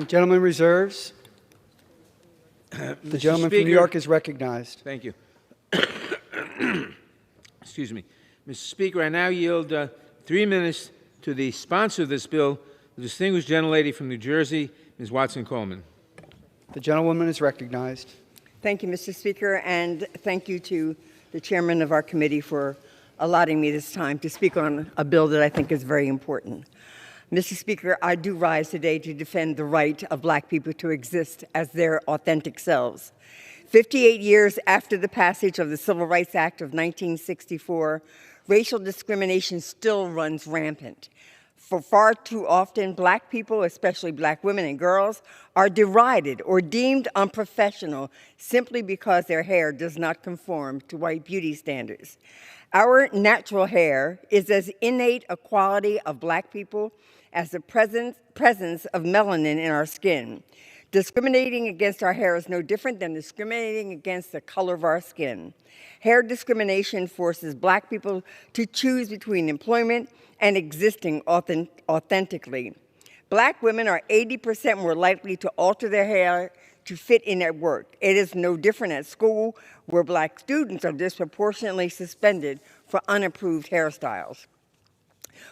Gentleman reserves. The gentleman from New York is recognized. Thank you. Excuse me. Mr. Speaker, I now yield 3 minutes to the sponsor of this bill, the distinguished gentlelady from New Jersey, Ms. Watson Coleman. The gentlewoman is recognized. Thank you, Mr. Speaker, and thank you to the chairman of our committee for allotting me this time to speak on a bill that I think is very important. Mr. Speaker, I do rise today to defend the right of Black people to exist as their authentic selves. 58 years after the passage of the Civil Rights Act of 1964, racial discrimination still runs rampant. For far too often, Black people, especially Black women and girls, are derided or deemed unprofessional simply because their hair does not conform to white beauty standards. Our natural hair is as innate a quality of Black people as the presence of melanin in our skin. Discriminating against our hair is no different than discriminating against the color of our skin. Hair discrimination forces Black people to choose between employment and existing authentically. Black women are 80% more likely to alter their hair to fit in at work. It is no different at school, where Black students are disproportionately suspended for unapproved hairstyles.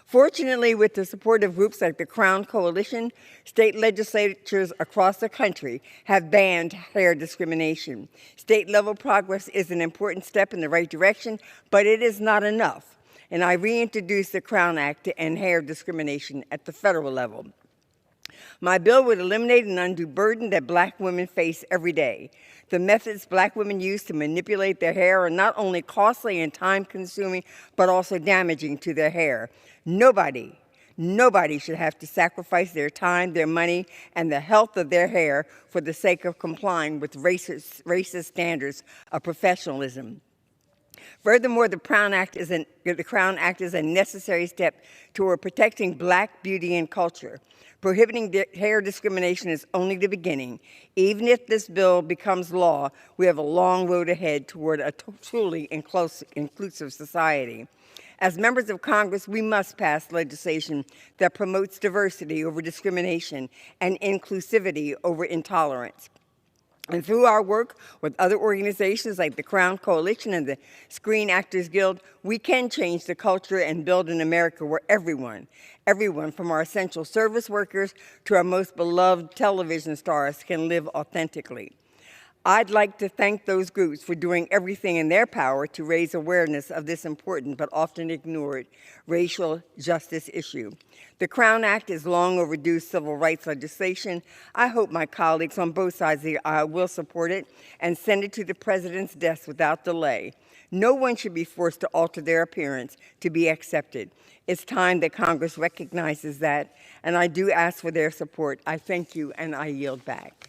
Fortunately, with the support of groups like the Crown Coalition, state legislatures across the country have banned hair discrimination. State-level progress is an important step in the right direction, but it is not enough. And I reintroduced the Crown Act to end hair discrimination at the federal level. My bill would eliminate an undue burden that Black women face every day. The methods Black women use to manipulate their hair are not only costly and time-consuming, but also damaging to their hair. Nobody should have to sacrifice their time, their money, and the health of their hair for the sake of complying with racist standards of professionalism. Furthermore, the Crown Act is a necessary step toward protecting Black beauty and culture. Prohibiting hair discrimination is only the beginning. Even if this bill becomes law, we have a long road ahead toward a truly inclusive society. As members of Congress, we must pass legislation that promotes diversity over discrimination and inclusivity over intolerance. And through our work with other organizations like the Crown Coalition and the Screen Actors Guild, we can change the culture and build an America where everyone from our essential service workers to our most beloved television stars can live authentically. I'd like to thank those groups for doing everything in their power to raise awareness of this important but often ignored racial justice issue. The Crown Act is long overdue civil rights legislation. I hope my colleagues on both sides of the aisle will support it and send it to the President's desk without delay. No one should be forced to alter their appearance to be accepted. It's time that Congress recognizes that, and I do ask for their support. I thank you, and I yield back.